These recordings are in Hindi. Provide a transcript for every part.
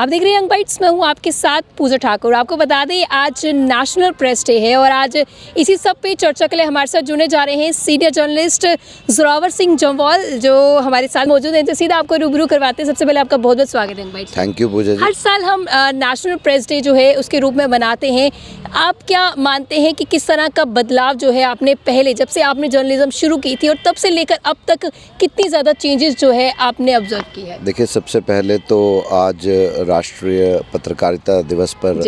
आप देख रहे हैं यंग बाइट्स में हूँ आपके साथ पूजा ठाकुर। आपको बता दें आज नेशनल प्रेस डे है और आज इसी सब पे चर्चा के लिए हमारे साथ जुड़ने जा रहे हैं सीनियर जर्नलिस्ट जोरावर सिंह जम्वाल जो हमारे साथ मौजूद हैं। तो सीधा आपको रूबरू करवाते हैं। सबसे पहले आपका बहुत बहुत स्वागत है यंग बाइट्स। थैंक यू पूजा जी। हर साल हम नेशनल प्रेस डे जो है उसके रूप में मनाते हैं। आप क्या मानते हैं कि किस तरह का बदलाव जो है आपने पहले जब से आपने जर्नलिज्म शुरू की थी और तब से लेकर अब तक कितनी ज़्यादा चेंजेस जो है आपने ऑब्जर्व की है? देखिए, सबसे पहले तो आज राष्ट्रीय पत्रकारिता दिवस पर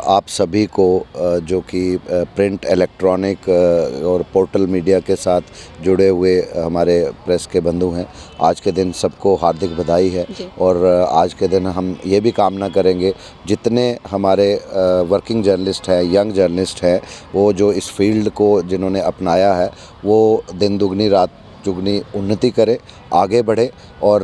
आप सभी को जो कि प्रिंट, इलेक्ट्रॉनिक और पोर्टल मीडिया के साथ जुड़े हुए हमारे प्रेस के बंधु हैं, आज के दिन सबको हार्दिक बधाई है। और आज के दिन हम ये भी कामना करेंगे जितने हमारे वर्किंग जर्नलिस्ट हैं, यंग जर्नलिस्ट हैं, वो जो इस फील्ड को जिन्होंने अपनाया है वो दिन दुगनी रात चुगनी उन्नति करे, आगे बढ़े और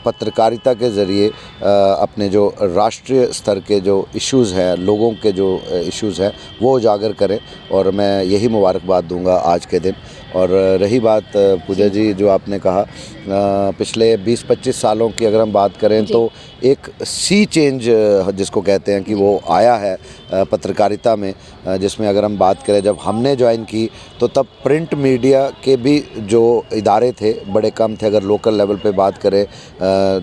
पत्रकारिता के ज़रिए अपने जो राष्ट्रीय स्तर के जो इश्यूज़ हैं, लोगों के जो इश्यूज़ हैं वो उजागर करें। और मैं यही मुबारकबाद दूंगा आज के दिन। और रही बात पूजा जी जो आपने कहा, पिछले 20-25 सालों की अगर हम बात करें तो एक सी चेंज जिसको कहते हैं कि वो आया है पत्रकारिता में, जिसमें अगर हम बात करें जब हमने ज्वाइन की तो तब प्रिंट मीडिया के भी जो इदारे थे बड़े कम थे। अगर लोकल लेवल पे बात करें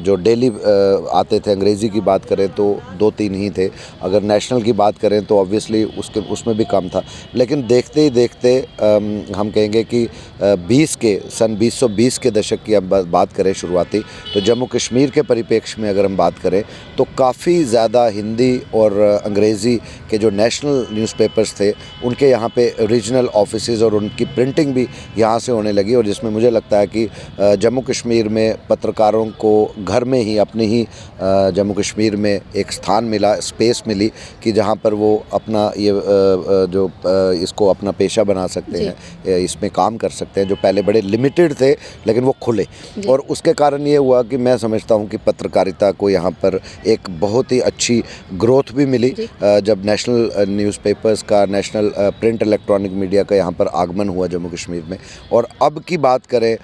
जो डेली आते थे, अंग्रेज़ी की बात करें तो 2-3 ही थे। अगर नेशनल की बात करें तो ऑब्वियसली उसमें भी कम था। लेकिन देखते ही देखते हम कहेंगे कि सन 2020 के दशक की अब बात करें शुरुआती, तो जम्मू कश्मीर के परिप्रेक्ष्य में अगर हम बात करें तो काफ़ी ज़्यादा हिंदी और अंग्रेज़ी के जो नेशनल न्यूज़पेपर्स थे उनके यहाँ पे रीजनल ऑफिसेज़ और उनकी प्रिंटिंग भी यहाँ से होने लगी। और जिसमें मुझे लगता है कि जम्मू कश्मीर में पत्रकारों को घर में ही अपने ही जम्मू कश्मीर में एक स्थान मिला, स्पेस मिली कि जहाँ पर वो अपना ये जो इसको अपना पेशा बना सकते हैं, इसमें काम कर सकते हैं, जो पहले बड़े लिमिटेड थे लेकिन वो खुले। और उसके कारण ये हुआ कि मैं समझता हूँ कि पत्रकारिता को यहाँ पर एक बहुत ही अच्छी ग्रोथ भी मिली जब नेशनल न्यूज़पेपर्स का, नेशनल प्रिंट इलेक्ट्रॉनिक मीडिया का यहाँ पर आगमन हुआ जम्मू कश्मीर में। और अब की बात करें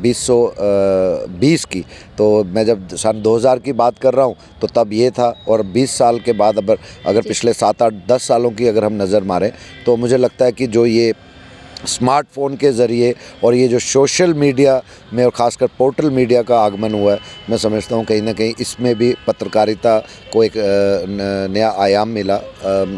2020 की, तो मैं जब सन 2000 की बात कर रहा हूँ तो तब ये था। और 20 साल के बाद अगर पिछले 7-8-10 सालों की अगर हम नज़र मारें तो मुझे लगता है कि जो ये स्मार्टफ़ोन के ज़रिए और ये जो सोशल मीडिया में और ख़ासकर पोर्टल मीडिया का आगमन हुआ है, मैं समझता हूँ कहीं ना कहीं इसमें भी पत्रकारिता को एक नया आयाम मिला,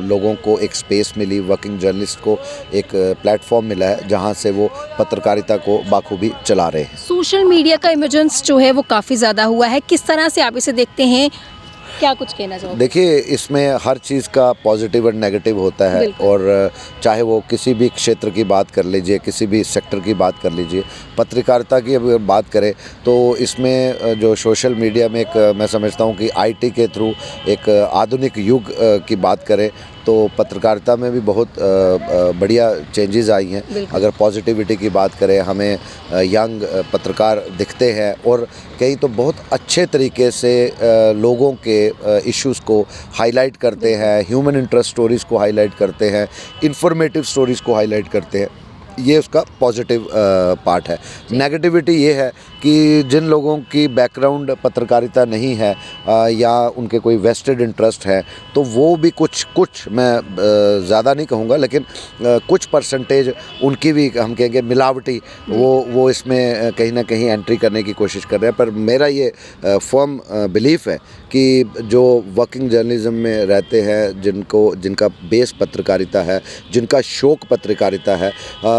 लोगों को एक स्पेस मिली, वर्किंग जर्नलिस्ट को एक प्लेटफॉर्म मिला है जहाँ से वो पत्रकारिता को बाखूबी चला रहे हैं। सोशल मीडिया का इमर्जेंस जो है वो काफ़ी ज़्यादा हुआ है, किस तरह से आप इसे देखते हैं, क्या कुछ कहना चाहोगे? देखिए, इसमें हर चीज़ का पॉजिटिव और नेगेटिव होता है। और चाहे वो किसी भी क्षेत्र की बात कर लीजिए, किसी भी सेक्टर की बात कर लीजिए, पत्रकारिता की अगर बात करें तो इसमें जो सोशल मीडिया में एक मैं समझता हूँ कि आईटी के थ्रू एक आधुनिक युग की बात करें तो पत्रकारिता में भी बहुत बढ़िया चेंजेस आई हैं। अगर पॉजिटिविटी की बात करें, हमें यंग पत्रकार दिखते हैं और कई तो बहुत अच्छे तरीके से लोगों के इश्यूज़ को हाईलाइट करते हैं, ह्यूमन इंटरेस्ट स्टोरीज़ को हाईलाइट करते हैं, इंफॉर्मेटिव स्टोरीज़ को हाईलाइट करते हैं। ये उसका पॉजिटिव पार्ट है। नेगेटिविटी ये है कि जिन लोगों की बैकग्राउंड पत्रकारिता नहीं है या उनके कोई वेस्टेड इंटरेस्ट है तो वो भी कुछ मैं ज़्यादा नहीं कहूँगा लेकिन कुछ परसेंटेज उनकी भी हम कहेंगे मिलावटी वो इसमें कहीं ना कहीं एंट्री करने की कोशिश कर रहे हैं। पर मेरा ये फर्म बिलीफ है कि जो वर्किंग जर्नलिज्म में रहते हैं, जिनका बेस पत्रकारिता है, जिनका शौक पत्रकारिता है,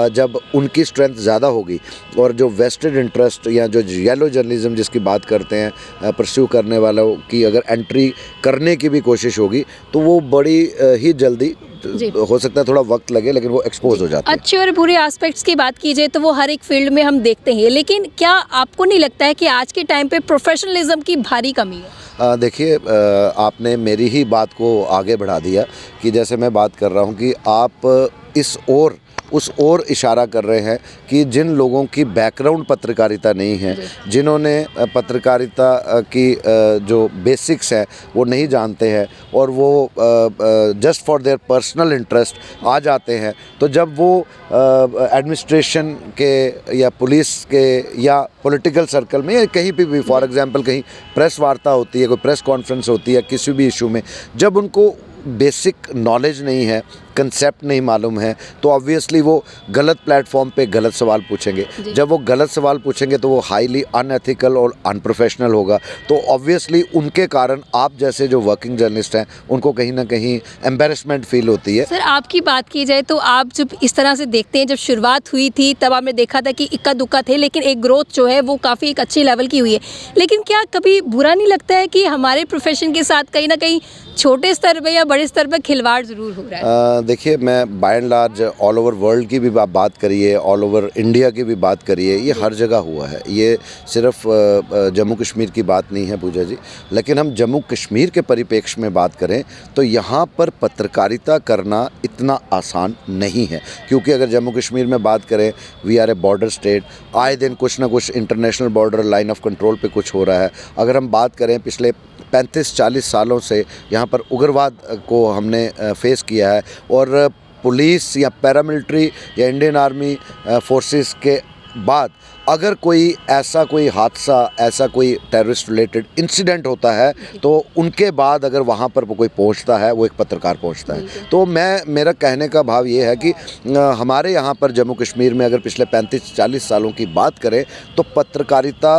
जब उनकी स्ट्रेंथ ज़्यादा होगी और जो वेस्टेड इंटरेस्ट या जो येलो जर्नलिज्म जिसकी बात करते हैं परस्यू करने वालों की अगर एंट्री करने की भी कोशिश होगी तो वो बड़ी ही जल्दी हो सकता है, थोड़ा वक्त लगे लेकिन वो एक्सपोज हो जाते हैं। अच्छे और बुरे एस्पेक्ट्स की बात की जाए तो वो हर एक फील्ड में हम देखते हैं, लेकिन क्या आपको नहीं लगता है कि आज के टाइम पे प्रोफेशनलिज्म की भारी कमी है? देखिए, आपने मेरी ही बात को आगे बढ़ा दिया कि जैसे मैं बात कर रहा हूँ कि आप इस ओर उस ओर इशारा कर रहे हैं कि जिन लोगों की बैकग्राउंड पत्रकारिता नहीं है, जिन्होंने पत्रकारिता की जो बेसिक्स है वो नहीं जानते हैं और वो just for their personal interest आ जाते हैं, तो जब वो एडमिनिस्ट्रेशन के या पुलिस के या पॉलिटिकल सर्कल में या कहीं पे भी फॉर एग्जांपल कहीं प्रेस वार्ता होती है, कोई प्रेस कॉन्फ्रेंस होती है किसी भी इशू में, जब उनको बेसिक नॉलेज नहीं है, कंसेप्ट नहीं मालूम है, तो ऑब्वियसली वो गलत प्लेटफॉर्म पे गलत सवाल पूछेंगे। जब वो गलत सवाल पूछेंगे तो वो हाईली अनएथिकल और अनप्रोफेशनल होगा। तो ऑब्वियसली उनके कारण आप जैसे जो वर्किंग जर्नलिस्ट हैं उनको कहीं ना कहीं एम्बेरसमेंट फील होती है। सर, आपकी बात की जाए तो आप जब इस तरह से देखते हैं, जब शुरुआत हुई थी तब आपने देखा था कि इक्का दुक्का थे, लेकिन एक ग्रोथ जो है वो काफ़ी एक अच्छी लेवल की हुई है। लेकिन क्या कभी बुरा नहीं लगता है कि हमारे प्रोफेशन के साथ कहीं ना कहीं छोटे स्तर पे या बड़े स्तर पे खिलवाड़ ज़रूर हो रहा है? देखिए, मैं by and large all over world की भी बात करिए, ऑल ओवर इंडिया की भी बात करिए, ये हर जगह हुआ है। ये सिर्फ जम्मू कश्मीर की बात नहीं है पूजा जी, लेकिन हम जम्मू कश्मीर के परिप्रेक्ष्य में बात करें तो यहाँ पर पत्रकारिता करना इतना आसान नहीं है, क्योंकि अगर जम्मू कश्मीर में बात करें, we are a border state, आए दिन कुछ ना कुछ international border line of control पे कुछ हो रहा है। अगर हम बात करें पिछले 35-40 सालों से यहाँ पर उग्रवाद को हमने फेस किया है, और पुलिस या पैरामिलिट्री या इंडियन आर्मी फोर्सेस के बाद अगर कोई ऐसा कोई हादसा, ऐसा कोई टेररिस्ट रिलेटेड इंसिडेंट होता है तो उनके बाद अगर वहाँ पर कोई पहुँचता है वो एक पत्रकार पहुँचता है। तो मेरा कहने का भाव ये है कि हमारे यहाँ पर जम्मू कश्मीर में अगर पिछले 35-40 सालों की बात करें तो पत्रकारिता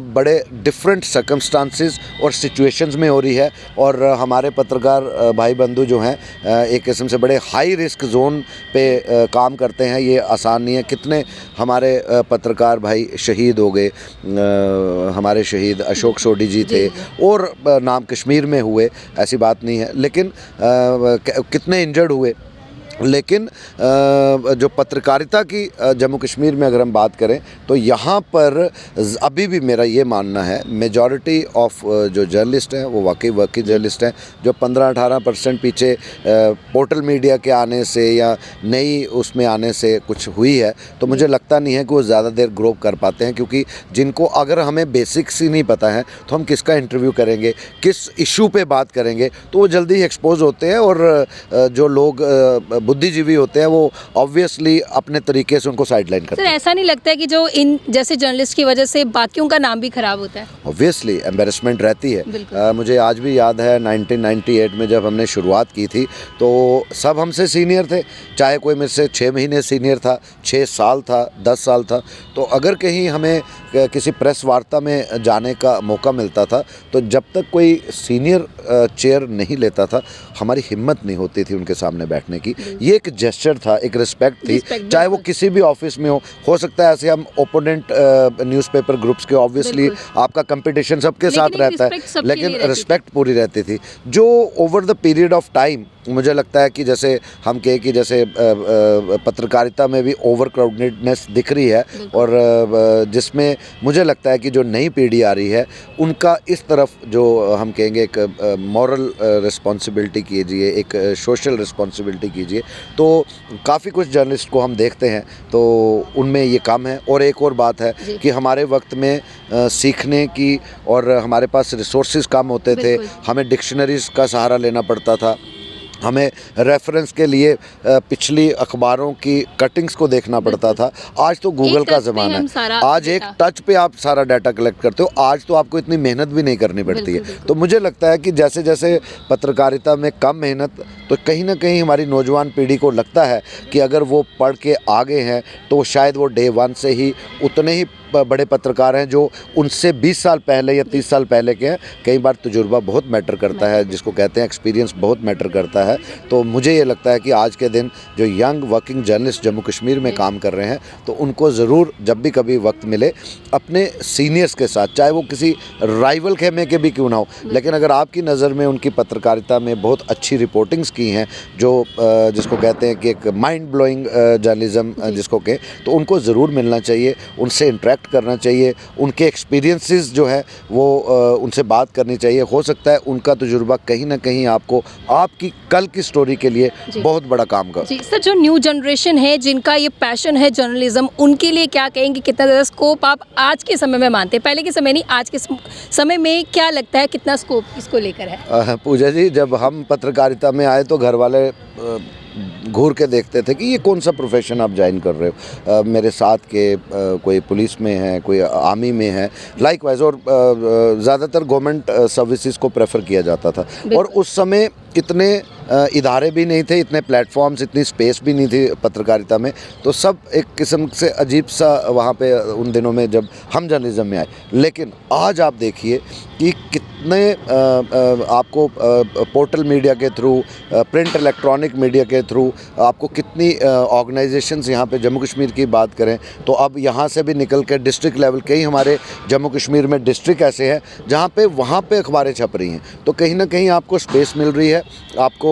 बड़े डिफरेंट सर्कमस्टांसिस और सिचुएशंस में हो रही है, और हमारे पत्रकार भाई बंधु जो हैं एक किस्म से बड़े हाई रिस्क जोन पे काम करते हैं। ये आसान नहीं है। कितने हमारे पत्रकार भाई शहीद हो गए, हमारे शहीद अशोक सोडी जी थे, और नाम कश्मीर में हुए, ऐसी बात नहीं है, लेकिन कितने इंजर्ड हुए। लेकिन जो पत्रकारिता की जम्मू कश्मीर में अगर हम बात करें तो यहाँ पर अभी भी मेरा ये मानना है मेजॉरिटी ऑफ जो जर्नलिस्ट हैं वो वाकई वर्किंग जर्नलिस्ट हैं। जो 15-18% पीछे पोर्टल मीडिया के आने से या नई उसमें आने से कुछ हुई है, तो मुझे लगता नहीं है कि वो ज़्यादा देर ग्रो कर पाते हैं, क्योंकि जिनको अगर हमें बेसिक्स ही नहीं पता है तो हम किसका इंटरव्यू करेंगे, किस इशू पे बात करेंगे, तो वो जल्दी ही एक्सपोज होते हैं। और जो लोग बुद्धिजीवी होते हैं वो ऑब्वियसली अपने तरीके से उनको साइडलाइन करते हैं। सर, ऐसा नहीं लगता है कि जो इन जैसे जर्नलिस्ट की वजह से बाकियों का नाम भी खराब होता है? ऑब्वियसली एम्बेरसमेंट रहती है। मुझे आज भी याद है 1998 में जब हमने शुरुआत की थी तो सब हमसे सीनियर थे, चाहे कोई मेरे से 6 महीने सीनियर था, 6 साल था, 10 साल था। तो अगर कहीं हमें किसी प्रेस वार्ता में जाने का मौका मिलता था तो जब तक कोई सीनियर चेयर नहीं लेता था हमारी हिम्मत नहीं होती थी उनके सामने बैठने की। ये एक जेस्चर था, एक रिस्पेक्ट थी, चाहे वो किसी भी ऑफिस में हो सकता है ऐसे हम ओपोनेंट न्यूज़पेपर ग्रुप्स के ऑब्वियसली आपका कंपीटिशन सबके साथ रहता है, लेकिन रिस्पेक्ट पूरी रहती थी। जो over the period of time मुझे लगता है कि जैसे हम कहें कि जैसे पत्रकारिता में भी ओवर क्राउडेडनेस दिख रही है, और जिसमें मुझे लगता है कि जो नई पीढ़ी आ रही है उनका इस तरफ जो हम कहेंगे एक मॉरल रिस्पॉन्सिबिलिटी कीजिए, एक सोशल रिस्पॉन्सिबिलिटी कीजिए, तो काफ़ी कुछ जर्नलिस्ट को हम देखते हैं तो उनमें ये कम है। और एक और बात है कि हमारे वक्त में सीखने की और हमारे पास रिसोर्सेज कम होते थे, हमें डिक्शनरीज़ का सहारा लेना पड़ता था, हमें रेफरेंस के लिए पिछली अखबारों की कटिंग्स को देखना पड़ता था। आज तो गूगल का ज़माना है, आज एक टच पे आप सारा डाटा कलेक्ट करते हो। आज तो आपको इतनी मेहनत भी नहीं करनी पड़ती है। तो मुझे लगता है कि जैसे जैसे पत्रकारिता में कम मेहनत, तो कहीं ना कहीं हमारी नौजवान पीढ़ी को लगता है कि अगर वो पढ़ के आगे हैं तो शायद वो डे 1 से ही उतने ही बड़े पत्रकार हैं जो उनसे 20 साल पहले या 30 साल पहले के हैं। कई बार तजुर्बा बहुत मैटर करता है, जिसको कहते हैं एक्सपीरियंस बहुत मैटर करता है। तो मुझे ये लगता है कि आज के दिन जो young working journalist Jammu Kashmir में काम कर रहे हैं तो उनको ज़रूर जब भी कभी वक्त मिले अपने सीनियर्स के साथ, चाहे वो किसी राइवल खेमे के भी क्यों ना हो, लेकिन अगर आपकी नज़र में उनकी पत्रकारिता में बहुत अच्छी रिपोर्टिंग्स की हैं जो जिसको कहते हैं कि एक माइंड ब्लोइंग जर्नलिज्म जिसको कहें, तो उनको ज़रूर मिलना चाहिए, उनसे इंटरेक्ट रिस्पेक्ट करना चाहिए, उनके एक्सपीरियंसेस जो है वो उनसे बात करनी चाहिए। हो सकता है उनका तजुर्बा कहीं ना कहीं आपको आपकी कल की स्टोरी के लिए बहुत बड़ा काम कर। जी सर, जो न्यू जनरेशन है जिनका ये पैशन है जर्नलिज्म, उनके लिए क्या कहेंगे, कितना ज़्यादा स्कोप आप आज के समय में मानते हैं? पहले के समय नहीं, आज के समय में क्या लगता है कितना स्कोप इसको लेकर है? पूजा जी, जब हम पत्रकारिता में आए तो घर वाले घूर के देखते थे कि ये कौन सा प्रोफेशन आप ज्वाइन कर रहे हो। मेरे साथ के कोई पुलिस में है, कोई आर्मी में है, लाइकवाइज, और ज़्यादातर गवर्नमेंट सर्विसेज को प्रेफर किया जाता था। और उस समय इतने इदारे भी नहीं थे, इतने प्लेटफॉर्म्स, इतनी स्पेस भी नहीं थी पत्रकारिता में, तो सब एक किस्म से अजीब सा वहाँ पे उन दिनों में जब हम जर्नलिज्म में आए। लेकिन आज आप देखिए कि कितने आपको पोर्टल मीडिया के थ्रू, प्रिंट इलेक्ट्रॉनिक मीडिया के थ्रू आपको कितनी ऑर्गेनाइजेशंस यहाँ पे, जम्मू कश्मीर की बात करें तो अब यहाँ से भी निकल के डिस्ट्रिक्ट लेवल, कई हमारे जम्मू कश्मीर में डिस्ट्रिक्ट ऐसे हैं जहाँ पे वहाँ पे अखबारें छप रही हैं। तो कहीं ना कहीं आपको स्पेस मिल रही है, आपको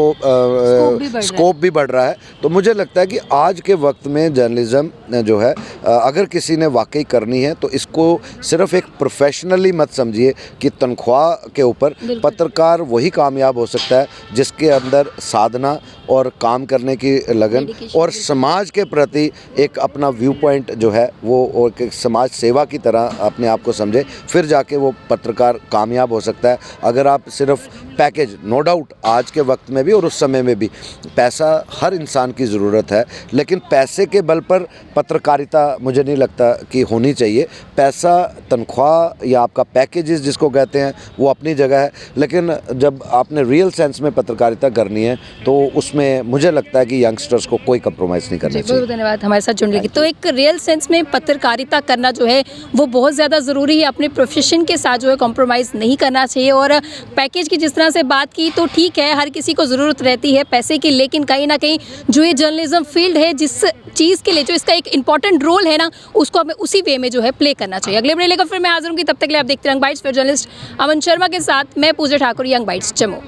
स्कोप भी बढ़ रहा है। तो मुझे लगता है कि आज के वक्त में जर्नलिज्म जो है, अगर किसी ने वाकई करनी है तो इसको सिर्फ एक प्रोफेशनली मत समझिए कि तनख्वाह के ऊपर। पत्रकार वही कामयाब हो सकता है जिसके अंदर साधना और काम करने की लगन और समाज के प्रति एक अपना व्यू पॉइंट जो है वो, और एक समाज सेवा की तरह अपने आप को समझे, फिर जाके वो पत्रकार कामयाब हो सकता है। अगर आप सिर्फ पैकेज, नो डाउट आज के वक्त में भी और उस समय में भी पैसा हर इंसान की ज़रूरत है, लेकिन पैसे के बल पर पत्रकारिता मुझे नहीं लगता कि होनी चाहिए। पैसा, तनख्वाह या आपका पैकेजेस जिसको कहते हैं वो अपनी जगह है, लेकिन जब आपने रियल सेंस में पत्रकारिता करनी है तो उसमें मुझे लगता है कि यंगस्टर्स को कोई कंप्रोमाइज़ नहीं करना चाहिए। बहुत धन्यवाद हमारे साथ जुड़ने के। तो एक रियल सेंस में पत्रकारिता करना जो है वो बहुत ज़्यादा ज़रूरी है, अपने प्रोफेशन के साथ जो है कॉम्प्रोमाइज़ नहीं करना चाहिए। और पैकेज की जिस तरह से बात की तो ठीक है, हर किसी को ज़रूरत रहती है पैसे की, लेकिन कहीं ना कहीं जो ये जर्नलिज्म फील्ड है, जिस चीज़ के लिए जो इसका एक इंपॉर्टेंट रोल है ना, उसको हमें उसी वे में जो है प्ले करना चाहिए। अगले वीडियो लेकर फिर मैं हाजिर हूँ, तब तक के लिए आप देखते रहिए यंग बाइट्स। फिर जर्नलिस्ट अमन शर्मा के साथ मैं पूजा ठाकुर, यंग बाइट्स, जम्मू।